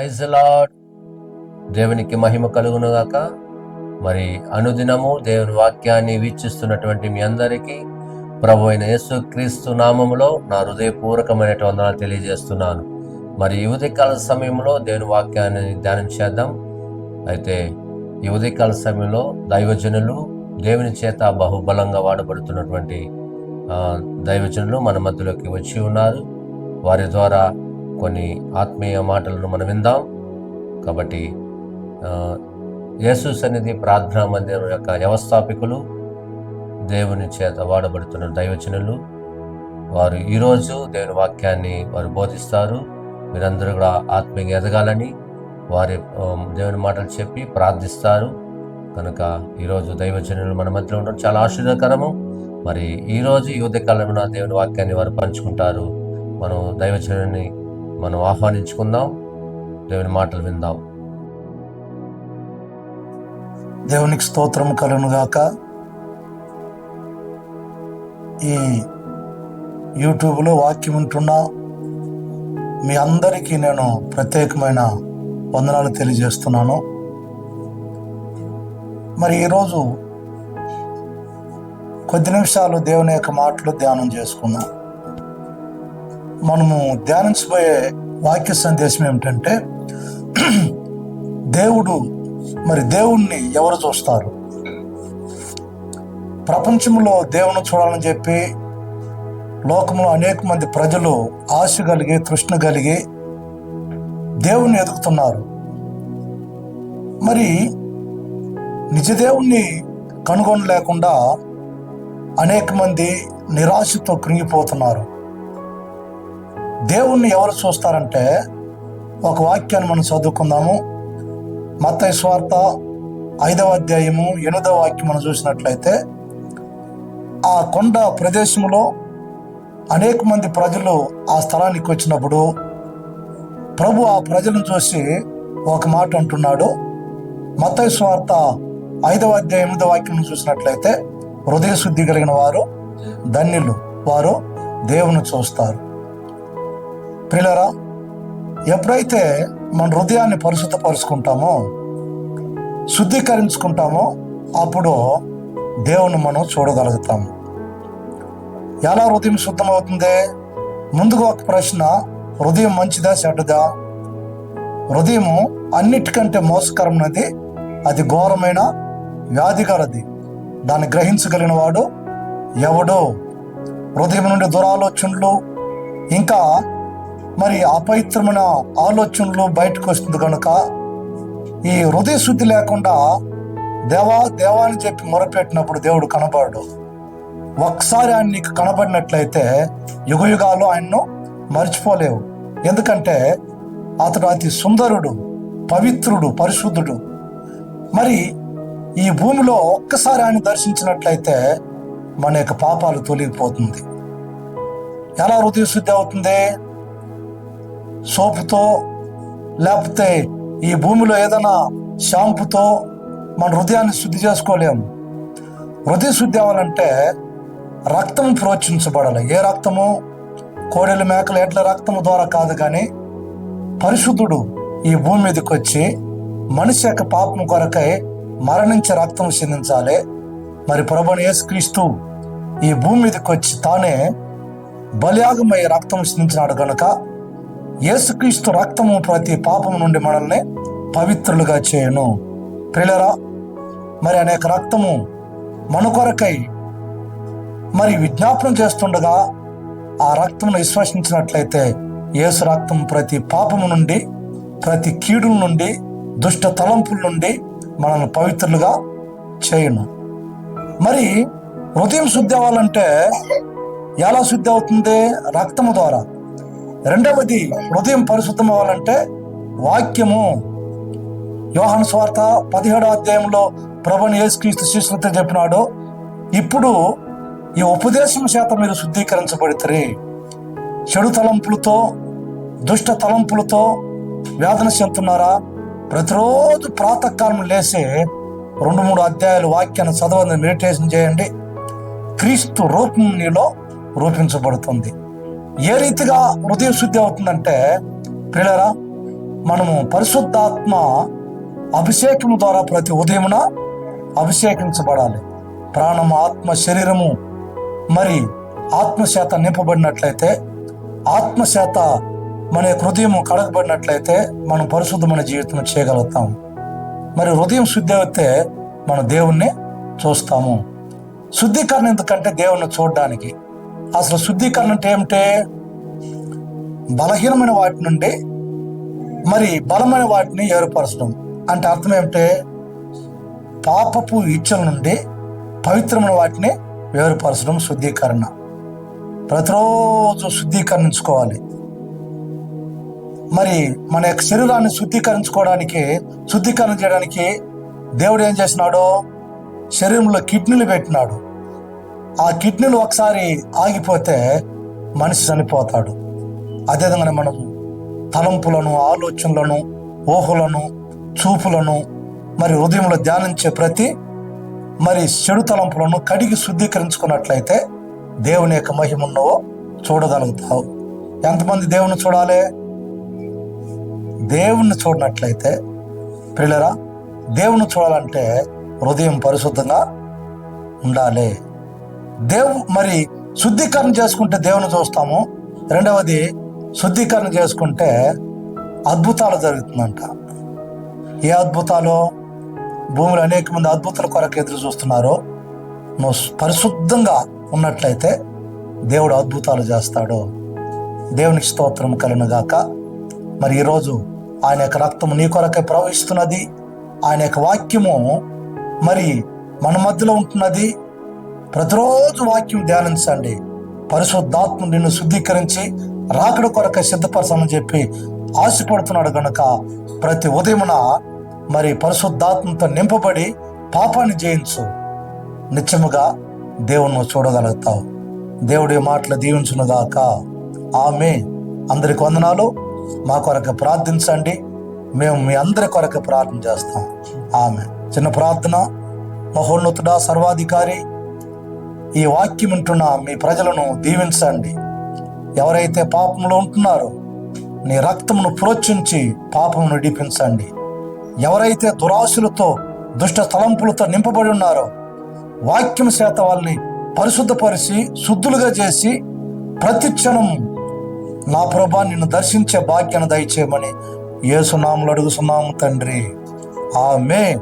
Praise the lord. దేవునికి మహిమ కలుగునుగాక. మరి అనుదినము దేవుని వాక్యాన్ని వీక్షిస్తున్నటువంటి మీ అందరికీ ప్రభు అయిన యేసు క్రీస్తు నామములో నా హృదయపూర్వకమైన వందనాలు తెలియజేస్తున్నాను. మరి ఈ ఉదయకాల సమయంలో దేవుని వాక్యాన్ని ధ్యానం చేద్దాం. అయితే ఈ ఉదయకాల సమయంలో దైవజనులు, దేవుని చేత బహుబలంగా వాడబడుతున్నటువంటి దైవజనులు మన మధ్యలోకి వచ్చి ఉన్నారు. వారి ద్వారా కొన్ని ఆత్మీయ మాటలను మనం విందాం. కాబట్టి యేసు సన్నిధి ప్రార్థనా మందిరం యొక్క వ్యవస్థాపకులు, దేవుని చేత వాడబడుతున్న దైవజనులు, వారు ఈరోజు దేవుని వాక్యాన్ని వారు బోధిస్తారు. మీరందరూ కూడా ఆత్మీయంగా ఎదగాలని వారి దేవుని మాటలు చెప్పి ప్రార్థిస్తారు. కనుక ఈరోజు దైవజనులు మన మధ్యలో ఉండడం చాలా ఆశీర్వాదకరము. మరి ఈరోజు ఈ ఉదయకాలంలో దేవుని వాక్యాన్ని వారు పంచుకుంటారు. మనం దైవజనుని మనం ఆహ్వానించుకుందాం, దేవుని మాటలు విందాం. దేవునికి స్తోత్రం కలుగునుగాక. ఈ యూట్యూబ్లో వాక్యం ఉంటున్న మీ అందరికీ నేను ప్రత్యేకమైన వందనాలు తెలియజేస్తున్నాను. మరి ఈరోజు కొద్ది నిమిషాలు దేవుని యొక్క మాటలు ధ్యానం చేసుకుందాం. మనము ధ్యానించబోయే వాక్య సందేశం ఏమిటంటే, దేవుణ్ణి ఎవరు చూస్తారు? ప్రపంచంలో దేవుని చూడాలని చెప్పి లోకంలో అనేక మంది ప్రజలు ఆశ కలిగి, తృష్ణ కలిగి దేవుణ్ణి ఎదుగుతున్నారు. మరి నిజదేవుణ్ణి కనుగొనలేకుండా అనేక మంది నిరాశతో కృంగిపోతున్నారు. దేవుణ్ణి ఎవరు చూస్తారంటే, ఒక వాక్యాన్ని మనం చదువుకుందాము. మత్తయి సువార్త 5వ అధ్యాయము 8వ వాక్యం మనం చూసినట్లయితే, ఆ కొండ ప్రదేశంలో అనేక మంది ప్రజలు ఆ స్థలానికి వచ్చినప్పుడు ప్రభు ఆ ప్రజలను చూసి ఒక మాట అంటున్నాడు. మత్తయి సువార్త 5వ అధ్యాయం 8వ వాక్యం చూసినట్లయితే, హృదయ శుద్ధి కలిగిన వారు ధన్యులు, వారు దేవుని చూస్తారు. ప్రియులారా, ఎప్పుడైతే మన హృదయాన్ని పరిశుద్ధపరుచుకుంటామో, శుద్ధీకరించుకుంటామో, అప్పుడు దేవుని మనం చూడగలుగుతాము. ఎలా హృదయం శుద్ధమవుతుంది? ముందుగా ఒక ప్రశ్న, హృదయం మంచిదా చెడ్డదా? హృదయము అన్నిటికంటే మోసకరమైనది, అది ఘోరమైన వ్యాధి గలది, దాన్ని గ్రహించగలిగిన వాడు ఎవడో? హృదయం నుండి దురాలోచనలు ఇంకా మరి అపవిత్రమైన ఆలోచనలు బయటకు వస్తుంది. కనుక ఈ హృదయ శుద్ధి లేకుండా దేవా అని చెప్పి మొరపెట్టినప్పుడు దేవుడు కనబడడు. ఒకసారి ఆయన నీకు కనబడినట్లయితే యుగయుగాలు ఆయన్ను మర్చిపోలేవు. ఎందుకంటే అతడు అతి సుందరుడు, పవిత్రుడు, పరిశుద్ధుడు. మరి ఈ భూమిలో ఒక్కసారి ఆయన దర్శించినట్లయితే మన యొక్క పాపాలు తొలగిపోతుంది. ఎలా హృదయ శుద్ధి అవుతుంది? సోపుతో, లేకపోతే ఈ భూమిలో ఏదైనా షాంపుతో మన హృదయాన్ని శుద్ధి చేసుకోలేము. హృదయ శుద్ధి అవ్వాలంటే రక్తం ప్రోక్షించబడాలి. ఏ రక్తము? కోడెల, మేకల, ఎడ్ల రక్తము ద్వారా కాదు, కానీ పరిశుద్ధుడు ఈ భూమి మీదకి వచ్చి మనిషి యొక్క పాపం కొరకై మరణించే రక్తం చిందించాలి. మరి ప్రభువైన యేసుక్రీస్తు ఈ భూమి మీదకి వచ్చి తానే బలియాగమై రక్తం చిందించినాడు. కనుక యేసుక్రీస్తు రక్తము ప్రతి పాపము నుండి మనల్ని పవిత్రులుగా చేయను. ప్రియులారా, మరి అనేక రక్తము మన కొరకై మరి విజ్ఞాపనం చేస్తుండగా ఆ రక్తమును విశ్వసించినట్లయితే యేసు రక్తం ప్రతి పాపము నుండి, ప్రతి కీడు నుండి, దుష్ట తలంపుల నుండి మనల్ని పవిత్రులుగా చేయను. మరి హృదయం శుద్ధి అవ్వాలంటే ఎలా శుద్ధి అవుతుంది? రక్తము ద్వారా. రెండవది, హృదయం పరిశుద్ధం అవ్వాలంటే వాక్యము. యోహాను సువార్త 17వ అధ్యాయంలో ప్రభువైన యేసుక్రీస్తు శిష్యులతో చెప్పినాడు, ఇప్పుడు ఈ ఉపదేశం చేత మీరు శుద్ధీకరించబడితే, చెడు తలంపులతో, దుష్ట తలంపులతో వేదన చెందుతున్నారా? ప్రతిరోజు ప్రాతకాలం లేసి 2-3 అధ్యాయాలు వాక్యాన్ని చదవండి, మెడిటేషన్ చేయండి. క్రీస్తు రూపం నీలో రూపించబడుతుంది. ఏ రీతిగా హృదయ శుద్ధి అవుతుందంటే, ప్రియులారా, మనము పరిశుద్ధాత్మ అభిషేకం ద్వారా ప్రతి ఉదయమున అభిషేకించబడాలి. ప్రాణము, ఆత్మ, శరీరము మరి ఆత్మచేత నింపబడినట్లయితే, ఆత్మచేత మన హృదయం కడగబడినట్లయితే మనం పరిశుద్ధమైన జీవితం చేయగలుగుతాం. మరి హృదయం శుద్ధి అయితే మనం దేవుణ్ణి చూస్తాము. శుద్ధీకరణ ఎందుకంటే దేవుణ్ణి చూడడానికి. అసలు శుద్ధీకరణ అంటే ఏమిటే? బలహీనమైన వాటి నుండి మరి బలమైన వాటిని ఏర్పరచడం. అంటే అర్థం ఏమిటే? పాపపు ఇచ్చల నుండి పవిత్రమైన వాటిని వేరుపరచడం శుద్ధీకరణ. ప్రతిరోజు శుద్ధీకరించుకోవాలి. మరి మన యొక్క శరీరాన్ని శుద్ధీకరణ చేయడానికి దేవుడు ఏం చేసినాడో, శరీరంలో కిడ్నీలు పెట్టినాడు. ఆ కిడ్నీలు ఒకసారి ఆగిపోతే మనిషి చనిపోతాడు. అదేవిధంగా మనం తలంపులను, ఆలోచనలను, ఊహలను, చూపులను మరి హృదయంలో ధ్యానించే ప్రతి మరి చెడు తలంపులను కడిగి శుద్ధీకరించుకున్నట్లయితే దేవుని యొక్క మహిమను చూడగలుగుతావు. ఎంతమంది దేవుని చూడాలి? దేవుణ్ణి చూడనట్లయితే ప్రియులారా, దేవుని చూడాలంటే హృదయం పరిశుద్ధంగా ఉండాలి. మరి శుద్ధీకరణ చేసుకుంటే దేవుని చూస్తాము. రెండవది, శుద్ధీకరణ చేసుకుంటే అద్భుతాలు జరుగుతుందంట. ఏ అద్భుతాలు? భూమిలో అనేక మంది అద్భుతాల కొరకు ఎదురు చూస్తున్నారు. నువ్వు పరిశుద్ధంగా ఉన్నట్లయితే దేవుడు అద్భుతాలు చేస్తాడు. దేవునికి స్తోత్రం కలుగును గాక. మరి ఈరోజు ఆయన యొక్క రక్తము నీ కొరకే ప్రవహిస్తున్నది. ఆయన యొక్క వాక్యము మరి మన మధ్యలో ఉంటున్నది. ప్రతిరోజు వాక్యం ధ్యానించండి. పరిశుద్ధాత్మ నిన్ను శుద్ధీకరించి రాకడ కొరకే సిద్ధపరచమని చెప్పి ఆశపడుతున్నాడు గనుక ప్రతి ఉదయమున మరి పరిశుద్ధాత్మతో నింపబడి పాపాన్ని జయించు. నిత్యముగా దేవుణ్ణి చూడగలుగుతావు. దేవుడి మాటలు దీవించునుగాక. ఆమేన్. అందరికి వందనాలు. మా కొరకు ప్రార్థించండి. మేము మీ అందరి కొరకు ప్రార్థన చేస్తాం. ఆమేన్. చిన్న ప్రార్థన. మహోన్నతుడా, సర్వాధికారి, ఈ వాక్యం వింటున్న మీ ప్రజలను దీవించండి. ఎవరైతే పాపంలో ఉంటున్నారో నీ రక్తమును ప్రోక్షించి పాపమును విడిపించండి. ఎవరైతే దురాశలతో, దుష్ట తలంపులతో నింపబడి ఉన్నారో వాక్యం చేత వాళ్ళని పరిశుద్ధపరిచి శుద్ధులుగా చేసి ప్రతి క్షణం నా ప్రభువా నిన్ను దర్శించే భాగ్యాన్ని దయచేయమని యేసు నామములో అడుగుతున్నాము తండ్రి. ఆమేన్.